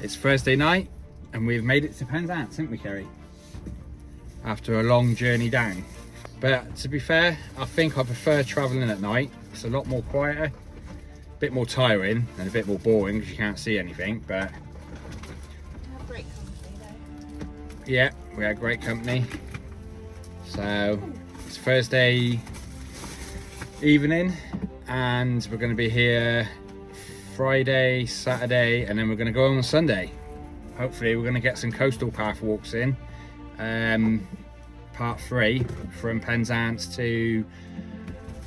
It's Thursday night and we've made it to Penzance, haven't we, Kerry? After a long journey down. But to be fair, I think I prefer travelling at night. It's a lot more quieter, a bit more tiring and a bit more boring because you can't see anything, but Great company though. yeah, we had great company. So it's Thursday evening and we're going to be here Friday, Saturday, and then we're going to go home on Sunday. Hopefully we're going to get some coastal path walks in. Part 3 from Penzance to,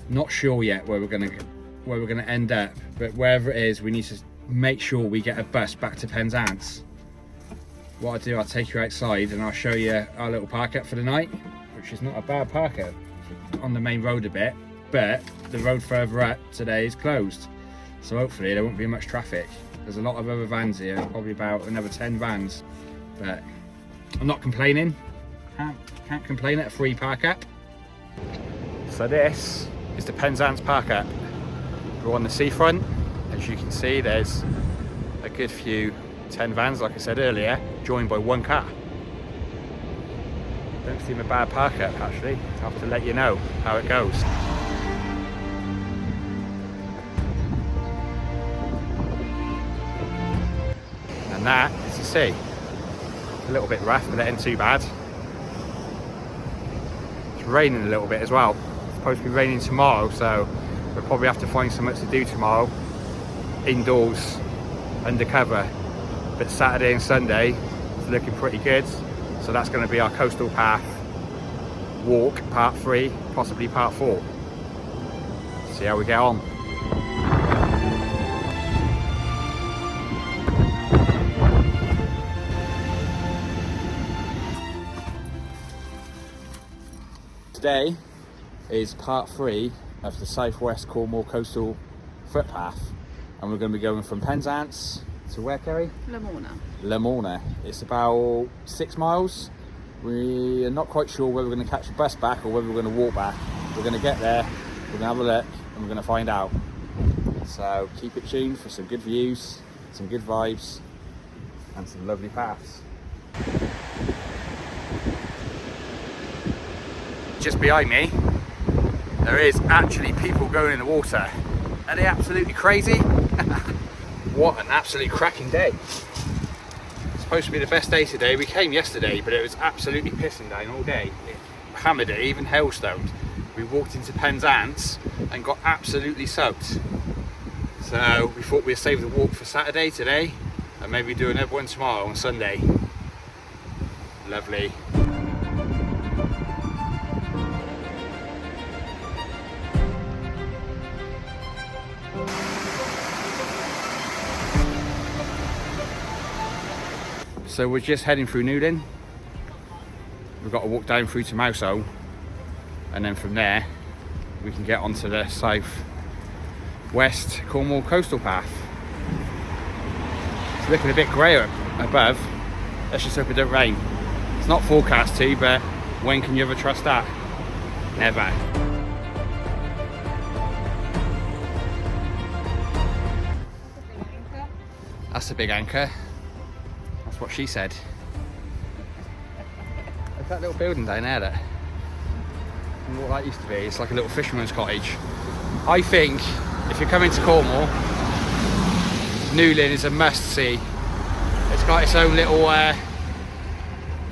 not sure yet where we're going to end up, but wherever it is, we need to make sure we get a bus back to Penzance. What I'll do, I'll take you outside and I'll show you our little park up for the night, which is not a bad park up on the main road a bit, but the road further up today is closed, so hopefully there won't be much traffic. There's a lot of other vans here, probably about another 10 vans, but I'm not complaining. Can't complain at a free park up. So this is the Penzance park up. We're on the seafront. As you can see, there's a good few 10 vans, like I said earlier, joined by one car. Don't seem a bad park up actually. I'll have to let you know how it goes. And that is the sea. A little bit rough, but it ain't too bad. It's raining a little bit as well. It's supposed to be raining tomorrow, so we'll probably have to find something to do tomorrow. Indoors, undercover. But Saturday and Sunday is looking pretty good. So that's going to be our coastal path walk, part 3, possibly part 4. See how we get on. Today is part 3 of the Southwest Cornwall coastal footpath, and we're going to be going from Penzance to where, Kerry? Lamorna. It's about 6 miles. We are not quite sure whether we're going to catch a bus back or whether we're going to walk back. We're going to get there, we're going to have a look, and we're going to find out. So keep it tuned for some good views, some good vibes, and some lovely paths. Just behind me, there is actually people going in the water. Are they absolutely crazy? What an absolute cracking day. It's supposed to be the best day today. We came yesterday, but it was absolutely pissing down all day. It hammered it, even hailstones. We walked into Penzance and got absolutely soaked. So we thought we'd save the walk for Saturday today and maybe do another one tomorrow on Sunday. Lovely. So we're just heading through Newlyn. We've got to walk down through to Mousehole, and then from there we can get onto the South West Cornwall coastal path. It's looking a bit grey up above. Let's just hope it don't rain. It's not forecast to, but when can you ever trust that? Never. That's a big anchor. That's what she said. Look at that little building down there. That. And what that used to be, it's like a little fisherman's cottage. I think if you're coming to Cornwall, Newlyn is a must-see. It's got its own little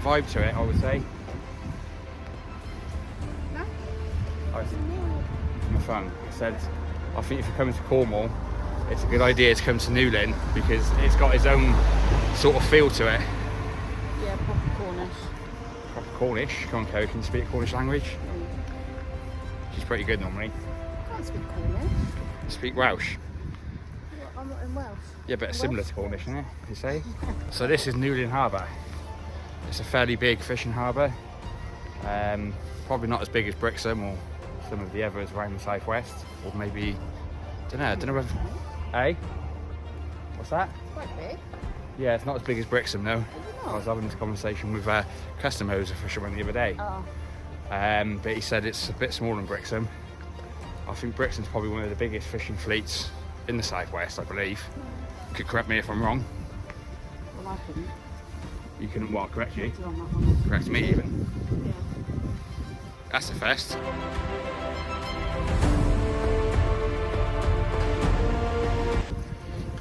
vibe to it, I would say. No? My phone. It said, I think if you're coming to Cornwall, it's a good idea to come to Newlyn because it's got its own sort of feel to it. Yeah, proper Cornish. Proper Cornish. Come on, Chloe, can you speak Cornish language? She's pretty good normally. I can't speak Cornish. You speak Welsh? I'm not in Welsh. Yeah, but it's similar to Cornish, isn't it? You say? So this is Newlyn Harbour. It's a fairly big fishing harbour. Probably not as big as Brixham or some of the others around the southwest, or maybe I don't know whether. Hey, what's that? It's quite big. Yeah, it's not as big as Brixham though. I was having this conversation with a customer who's a fisherman the other day. Oh. But he said it's a bit smaller than Brixham. I think Brixham's probably one of the biggest fishing fleets in the southwest, I believe. Could correct me if I'm wrong. I'm Well, I couldn't. You couldn't what? Correct you? Do on that one. Correct me even. Yeah. That's the first.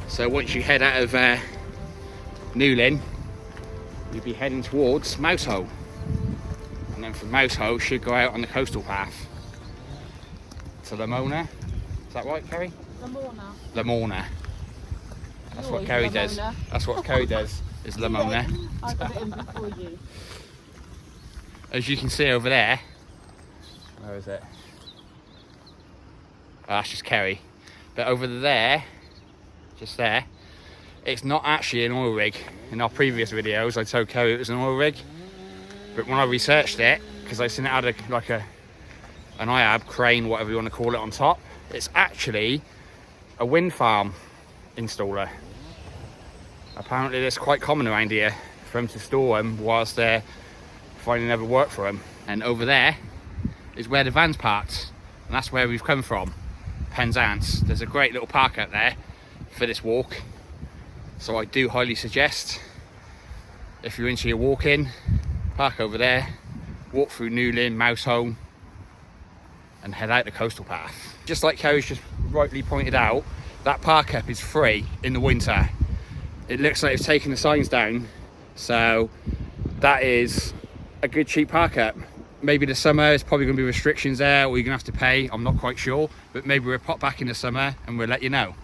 So once you head out of Newlyn, you'll be heading towards Mousehole. And then from Mousehole, should go out on the coastal path to Lamona. Is that right, Kerry? Lamona. Lamona. That's what Yours, Kerry Lamona. does. That's what Kerry does, is Lamona. I got it in before you. As you can see over there, where is it? Oh, that's just Kerry. But over there, just there, it's not actually an oil rig. In our previous videos, I told Kerry it was an oil rig. But when I researched it, because I seen it had an IAB crane, whatever you want to call it, on top, it's actually a wind farm installer. Apparently that's quite common around here for them to store them whilst they're finding other work for them. And over there is where the van's parked, and that's where we've come from, Penzance. There's a great little park out there for this walk, so I do highly suggest, if you're into your walking, park over there, walk through Newlyn, Mousehole, and head out the coastal path. Just like Kerry's just rightly pointed out, that park up is free in the winter. It looks like it's taken the signs down, so that is a good cheap park up. Maybe the summer, there's probably going to be restrictions there, or you're going to have to pay, I'm not quite sure, but maybe we'll pop back in the summer and we'll let you know.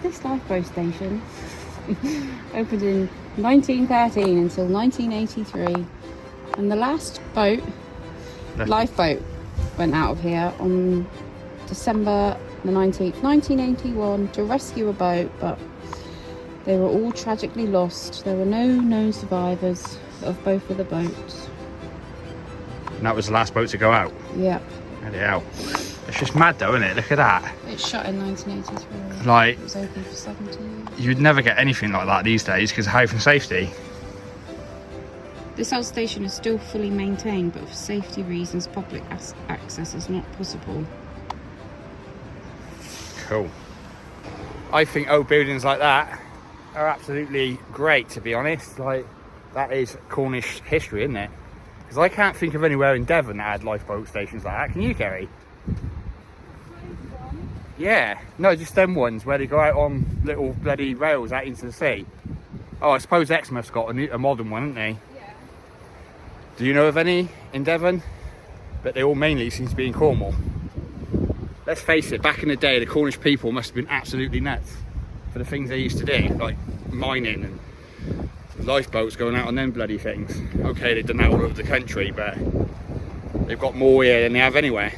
This lifeboat station opened in 1913 until 1983, and the last lifeboat went out of here on December the 19th, 1981 to rescue a boat, but they were all tragically lost. There were no known survivors of both of the boats. And that was the last boat to go out? Yep. Bloody hell. It's just mad though, isn't it? Look at that. It shut in 1983. Like, it was open for 70 years. You'd never get anything like that these days because of health and safety. This old station is still fully maintained, but for safety reasons, public access is not possible. Cool. I think old buildings like that are absolutely great, to be honest. Like, that is Cornish history, isn't it? Because I can't think of anywhere in Devon that had lifeboat stations like that. Can you, Kerry? Yeah. No, just them ones where they go out on little bloody rails out into the sea. Oh, I suppose Exmouth's got a modern one, haven't they? Yeah. Do you know of any in Devon? But they all mainly seem to be in Cornwall. Let's face it, back in the day, the Cornish people must have been absolutely nuts for the things they used to do, like mining and lifeboats going out on them bloody things. Okay, they've done that all over the country, but they've got more here than they have anywhere.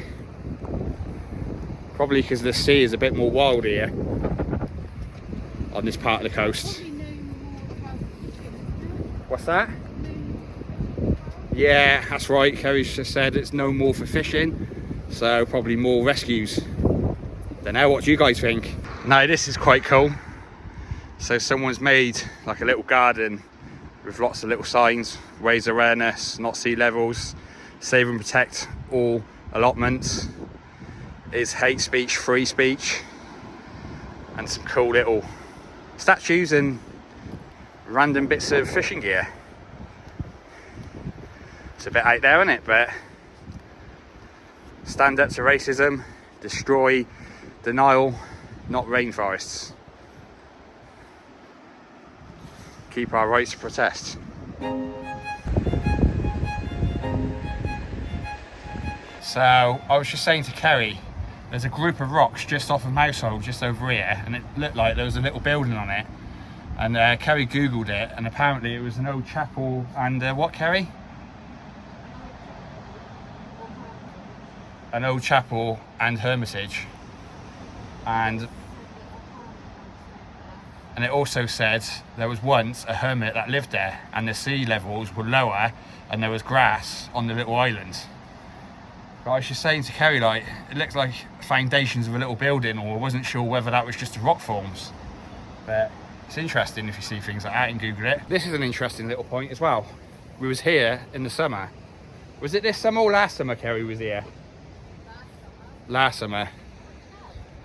Probably because the sea is a bit more wild here on this part of the coast. What's that? Yeah, that's right. Kerry's just said it's no more for fishing, so probably more rescues. Don't know, what do you guys think? No, this is quite cool. So someone's made like a little garden with lots of little signs: raise awareness, not sea levels, save and protect all allotments, it's hate speech, free speech, and some cool little statues and random bits of fishing gear. It's a bit out there, isn't it? But stand up to racism, destroy denial, not rainforests. Keep our rights to protest. So I was just saying to Kerry, there's a group of rocks just off of Mousehole, just over here, and it looked like there was a little building on it. And Kerry googled it, and apparently it was an old chapel and what, Kerry? An old chapel and hermitage. And it also said there was once a hermit that lived there, and the sea levels were lower and there was grass on the little island. But I was just saying to Kerry, like, it looks like foundations of a little building, or I wasn't sure whether that was just the rock forms. But it's interesting if you see things like that and Google it. This is an interesting little point as well. We was here in the summer. Was it this summer or last summer Kerry was here? Last summer. last summer.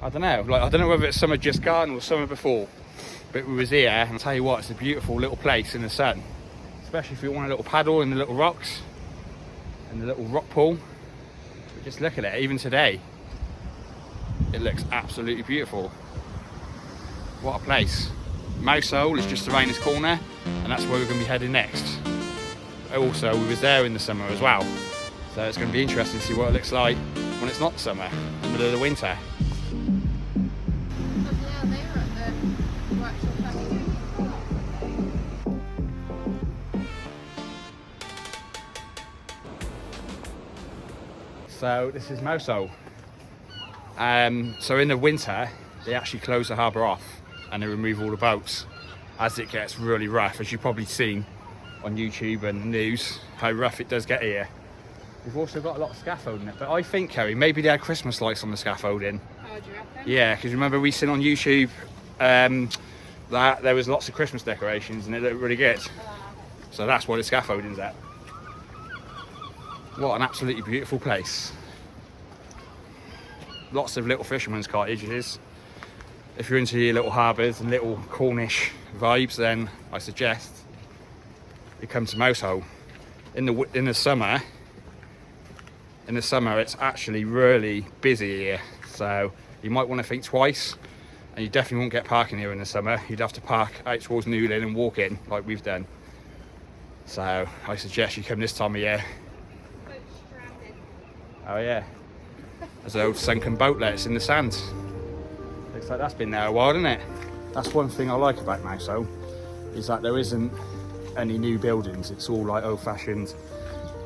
I don't know, like I don't know whether it's summer just gone or summer before, but we was here, and I'll tell you what, it's a beautiful little place in the sun, especially if you want a little paddle in the little rocks and the little rock pool. But just look at it, even today it looks absolutely beautiful. What a place. Mouse Hole is just around this corner, and that's where we're going to be heading next. Also, we was there in the summer as well, so it's going to be interesting to see what it looks like when it's not summer, in the middle of the winter. So this is Mouse Hole. So in the winter, they actually close the harbour off and they remove all the boats as it gets really rough, as you've probably seen on YouTube and news, how rough it does get here. We've also got a lot of scaffolding, but I think, Kerry, maybe they had Christmas lights on the scaffolding. Oh, do you reckon? Yeah, because remember we seen on YouTube that there was lots of Christmas decorations and it looked really good. So that's why the scaffolding's at. What an absolutely beautiful place. Lots of little fishermen's cottages. If you're into your little harbours and little Cornish vibes, then I suggest you come to Mouse Hole. In the summer, it's actually really busy here, so you might want to think twice, and you definitely won't get parking here in the summer. You'd have to park out towards Newlyn and walk in like we've done. So I suggest you come this time of year. Oh yeah, there's an old sunken boatlet in the sand. Looks like that's been there a while, doesn't it? That's one thing I like about Mouse Hole, is that there isn't any new buildings. It's all like old-fashioned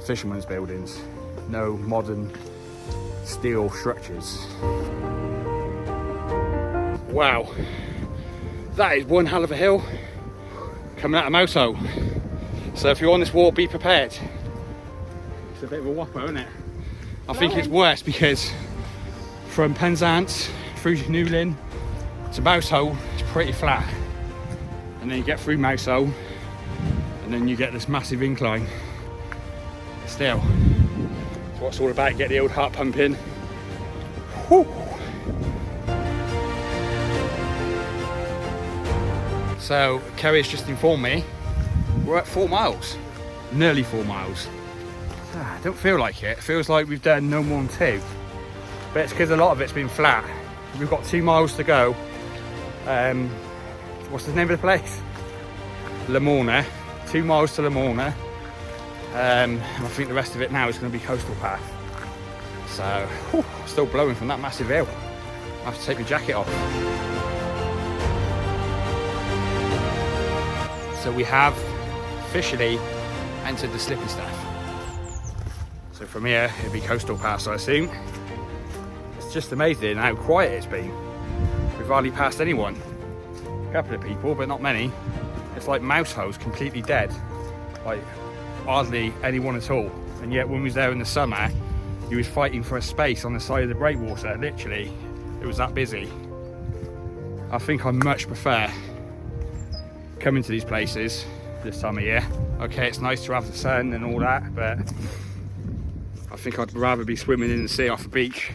fishermen's buildings. No modern steel structures. Wow, that is one hell of a hill coming out of Mouse Hole. So if you're on this walk, be prepared. It's a bit of a whopper, isn't it? I think it's worse because from Penzance through Newlyn to Mouse Hole, it's pretty flat. And then you get through Mouse Hole, and then you get this massive incline. Still, it's what it's all about, get the old heart pumping. Whew. So, Kerry's just informed me we're at 4 miles, nearly 4 miles. I don't feel like it. It feels like we've done no more than 2, but it's because a lot of it's been flat. We've got 2 miles to go. What's the name of the place? Lamorna. 2 miles to Lamorna. And I think the rest of it now is going to be coastal path. So, whew, still blowing from that massive hill. I have to take my jacket off. So we have officially entered the slippy stuff. So from here, it'll be coastal pass, I assume. It's just amazing how quiet it's been. We've hardly passed anyone. A couple of people, but not many. It's like Mouse Hole's completely dead. Like, hardly anyone at all. And yet when we was there in the summer, you was fighting for a space on the side of the breakwater, literally. It was that busy. I think I much prefer coming to these places this time of year. Okay, it's nice to have the sun and all that, but I think I'd rather be swimming in the sea off the beach.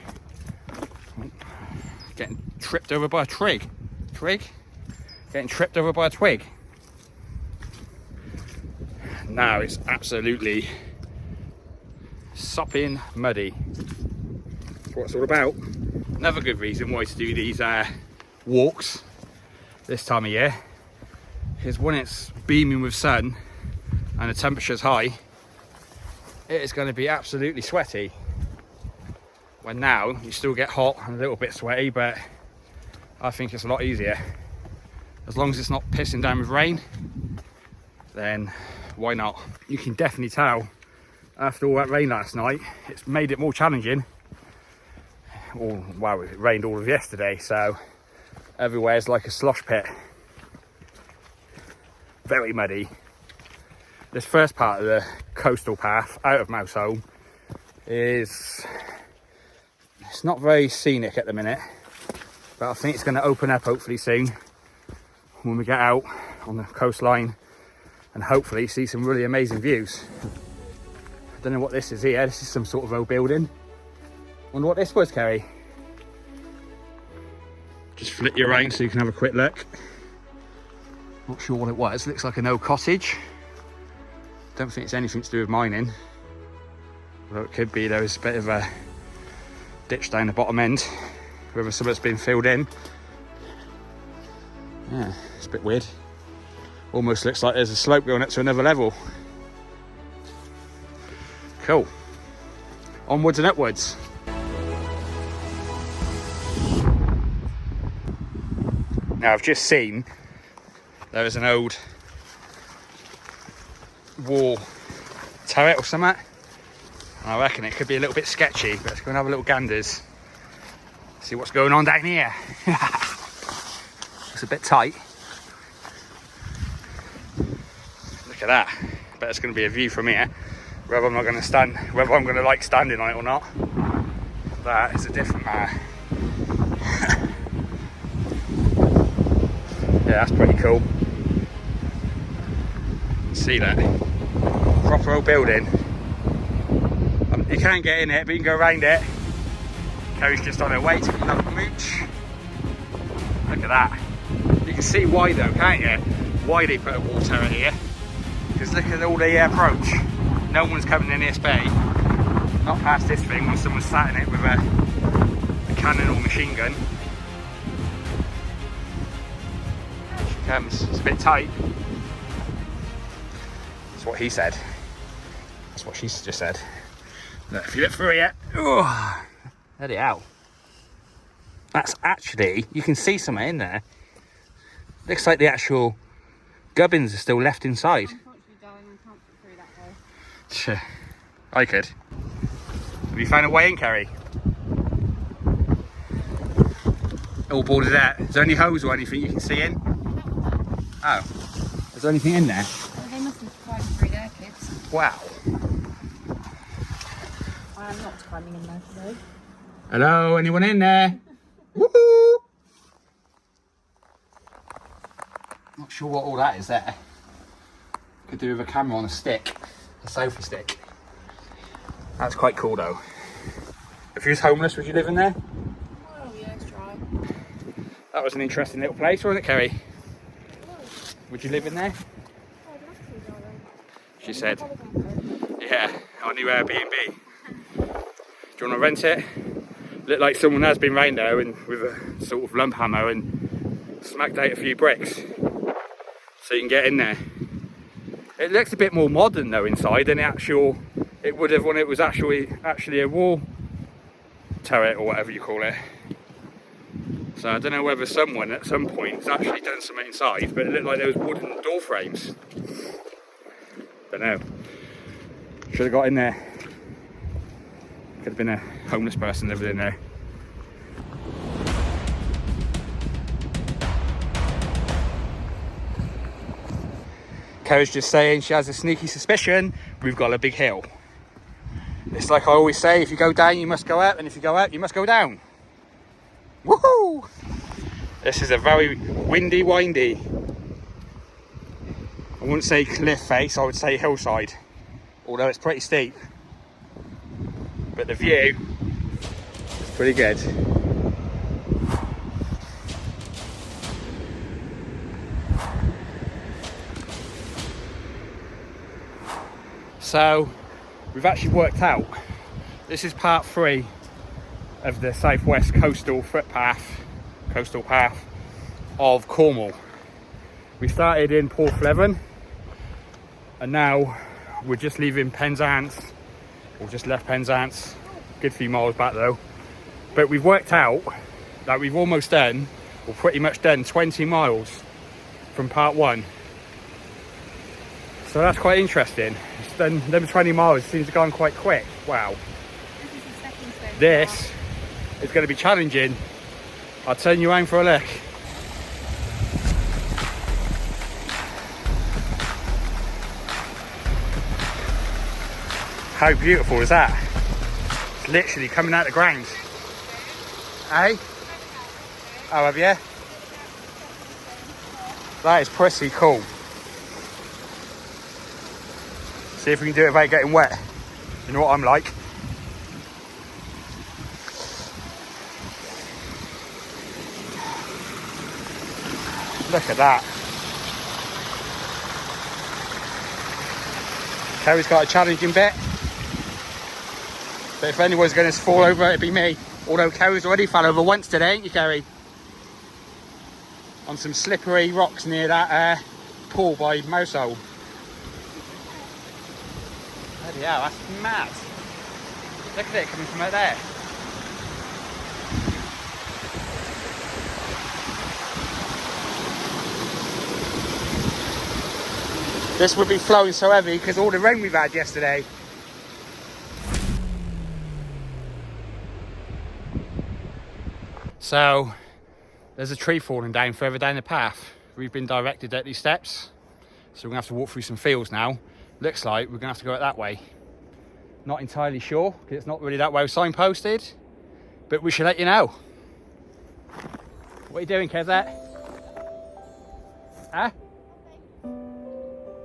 Getting tripped over by a twig. Getting tripped over by a twig. Now it's absolutely sopping muddy. That's what it's all about. Another good reason why to do these walks this time of year is when it's beaming with sun and the temperature's high, it is going to be absolutely sweaty. When now you still get hot and a little bit sweaty, but I think it's a lot easier. As long as it's not pissing down with rain, then why not? You can definitely tell after all that rain last night, it's made it more challenging. Well, it rained all of yesterday, so everywhere's like a slosh pit. Very muddy. This first part of the coastal path out of Mouse Hole it's not very scenic at the minute, but I think it's going to open up hopefully soon when we get out on the coastline and hopefully see some really amazing views. I don't know what this is here. This is some sort of old building. Wonder what this was, Kerry. Just flip you around so you can have a quick look. Not sure what it was. Looks like an old cottage. Don't think it's anything to do with mining. Although it could be. There was a bit of a ditch down the bottom end, whether something's been filled in. Yeah, it's a bit weird. Almost looks like there's a slope going up to another level. Cool. Onwards and upwards. Now I've just seen there is an old wall turret or something. I reckon it could be a little bit sketchy, but let's go and have a little ganders. See what's going on down here. It's a bit tight. Look at that. Bet it's going to be a view from here. Whether I'm not going to stand, whether I'm going to like standing on it or not, that is a different matter. Yeah, that's pretty cool. See that? Proper old building. You can't get in it, but you can go around it. Kerry's just on her way to another mooch. Look at that. You can see why though, can't you? Why they put a wall turret here. Because look at all the approach. No one's coming in this bay. Not past this thing when someone's sat in it with a cannon or machine gun. Here she comes. It's a bit tight. That's what he said. That's what she just said. Look, if you look through here, oh, let it out. That's actually, you can see something in there. Looks like the actual gubbins are still left inside. Unfortunately, darling, I can't get through that way. Sure, I could. Have you found a way in, Kerry? All boarded out. Is there any hose or anything you can see in? Oh, is there anything in there? Well, they must have climbed through there, kids. Wow. I am not climbing in there today. Hello, anyone in there? Woohoo! Not sure what all that is there. Could do with a camera on a stick, a sofa stick. That's quite cool though. If you was homeless, would you live in there? Oh yeah, let's try. That was an interesting little place, wasn't it, Kerry? Would you live in there? She said. Yeah, on new Airbnb. Do you want to rent it? Looked like someone has been round there and with a sort of lump hammer and smacked out a few bricks. So you can get in there. It looks a bit more modern though inside than it would have when it was actually a wall turret or whatever you call it. So I don't know whether someone at some point has actually done something inside, but it looked like there was wooden door frames. Don't know. Should have got in there. Could have been a homeless person living in there. Kerry's just saying she has a sneaky suspicion we've got a big hill. It's like I always say, if you go down you must go up, and if you go up you must go down. Woohoo! This is a very windy, windy. I wouldn't say cliff face, I would say hillside. Although it's pretty steep. But the view is pretty good. So we've actually worked out, this is part 3 of the southwest coastal path of Cornwall. We started in Porthleven and now we're just leaving Penzance, or just left Penzance, good few miles back though. But we've worked out that we've almost done, or pretty much done 20 miles from part 1. So that's quite interesting. It's done them 20 miles, seems to have gone quite quick. Wow. This is the second stage. This is going to be challenging. I'll turn you around for a look. How beautiful is that? It's literally coming out of the ground. Eh? Oh, have you? That is pretty cool. See if we can do it without getting wet. You know what I'm like. Look at that. Kerry's got a challenging bit. But if anyone's going to fall over, it'd be me. Although Kerry's already fell over once today, ain't you, Kerry? On some slippery rocks near that pool by Mousehole. Bloody hell, that's mad. Look at it coming from out there. This would be flowing so heavy because all the rain we've had yesterday. So there's a tree falling down further down the path. We've been directed at these steps, so we're gonna have to walk through some fields now. Looks like we're gonna have to go out that way. Not entirely sure because it's not really that well signposted, but we should let you know. What are you doing, Kezette? Huh?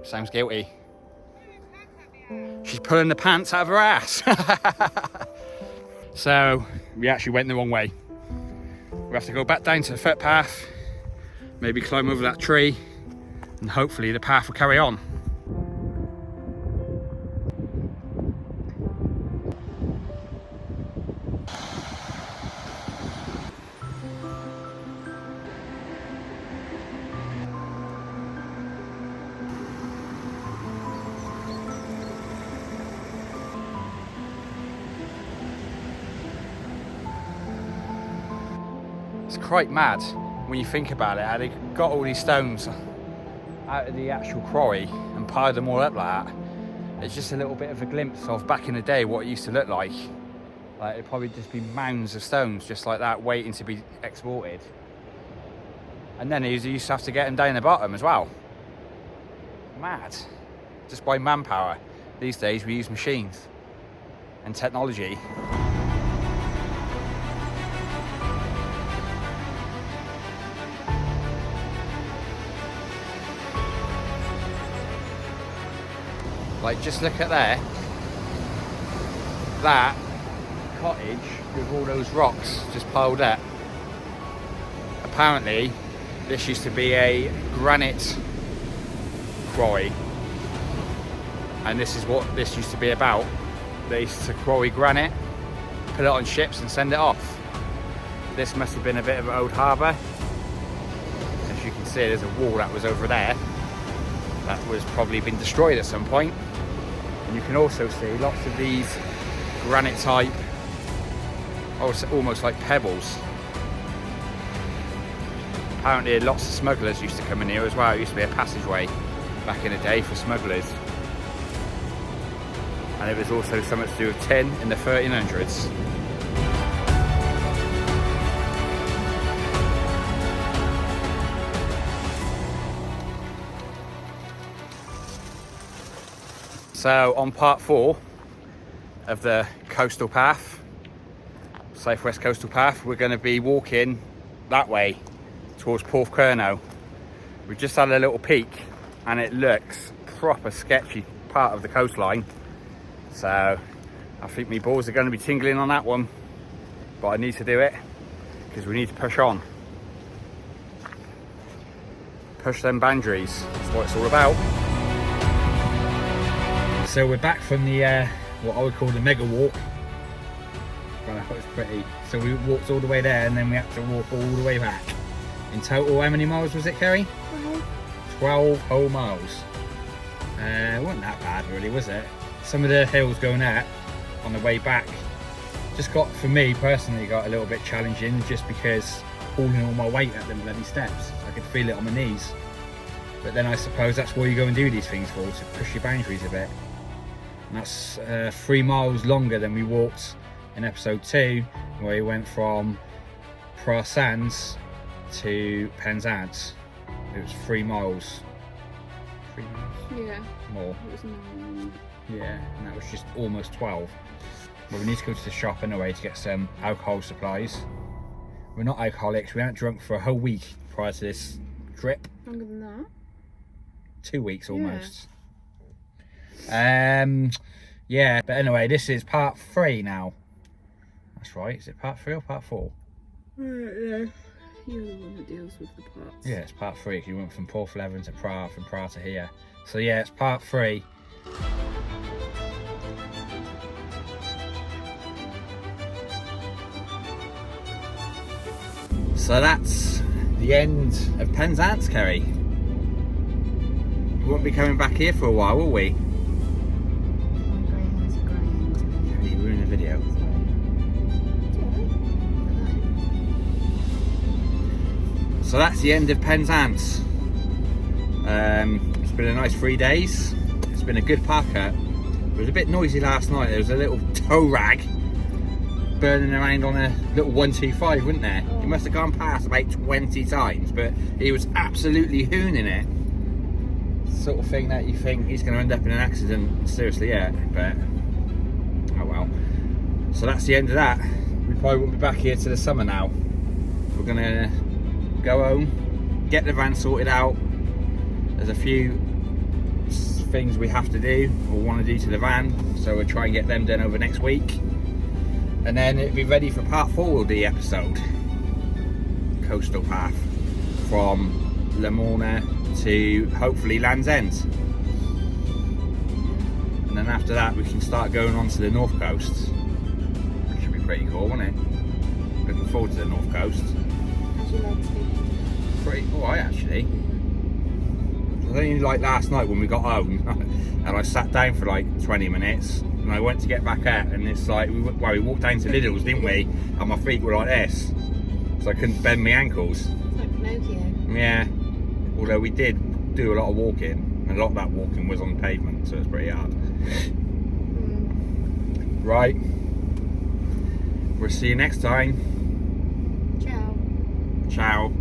Sounds guilty. She's pulling the pants out of her ass. So we actually went the wrong way. We have to go back down to the footpath, maybe climb over that tree, and hopefully the path will carry on. It's quite mad when you think about it, how they got all these stones out of the actual quarry and piled them all up like that. It's just a little bit of a glimpse of back in the day what it used to look like. Like it'd probably just be mounds of stones just like that waiting to be exported. And then they used to have to get them down the bottom as well. Mad. Just by manpower. These days we use machines and technology. Like, just look at there. That cottage with all those rocks just piled up. Apparently, this used to be a granite quarry. And this is what this used to be about. They used to quarry granite, put it on ships and send it off. This must have been a bit of an old harbour. As you can see, there's a wall that was over there. That was probably been destroyed at some point. And you can also see lots of these granite type, almost like pebbles. Apparently lots of smugglers used to come in here as well. It used to be a passageway back in the day for smugglers. And it was also something to do with tin in the 1300s. So on part 4 of the coastal path, southwest coastal path, we're going to be walking that way towards Porthcurno. We've just had a little peek and it looks proper sketchy part of the coastline. So I think my balls are going to be tingling on that one, but I need to do it because we need to push on. Push them boundaries, that's what it's all about. So we're back from the what I would call the mega walk. Well, I thought it was pretty. So we walked all the way there and then we had to walk all the way back. In total, how many miles was it, Kerry? 12 whole miles. It wasn't that bad really, was it? Some of the hills going out on the way back just got, for me personally, got a little bit challenging just because hauling all my weight at them bloody steps. I could feel it on my knees. But then I suppose that's why you go and do these things for, to push your boundaries a bit. And that's 3 miles longer than we walked in episode 2, where we went from Pras Sands to Penzance. It was 3 miles. 3 miles? Yeah. More. It was 9. Yeah, and that was just almost 12. Well, we need to go to the shop anyway to get some alcohol supplies. We're not alcoholics, we aren't drunk for a whole week prior to this trip. Longer than that? 2 weeks almost. Yeah, but anyway, this is part 3 now. That's right, is it part 3 or part 4? Yeah. You're the one that deals with the parts. Yeah, it's part 3. You went from Porthleven to Pra, from Pra to here. So yeah, it's part 3. So that's the end of Penzance, Kerry. We won't be coming back here for a while, will we? My greyhound's a greyhound. You ruined the video. So that's the end of Penzance. It's been a nice 3 days. It's been a good park cut. It was a bit noisy last night. There was a little tow rag burning around on a little 125, wasn't there? He must have gone past about 20 times, but he was absolutely hooning it. Sort of thing that you think he's going to end up in an accident, seriously, yeah, but oh well. So that's the end of that. We probably won't be back here till the summer now. We're going to go home, get the van sorted out. There's a few things we have to do or want to do to the van, so we'll try and get them done over next week. And then it'll be ready for part 4 of the episode. Coastal path from Lamorna to hopefully Land's End. And then after that we can start going on to the north coast. Which should be pretty cool, won't it? Looking forward to the north coast. How's your legs feeling? Pretty alright actually. It was only like last night when we got home and I sat down for like 20 minutes and I went to get back up and it's like, we walked down to Lidl's, didn't we? And my feet were like this. So I couldn't bend my ankles. It's like Pinocchio. Yeah. Although we did do a lot of walking. And a lot of that walking was on pavement, so it's pretty hard. Right. We'll see you next time. Ciao. Ciao.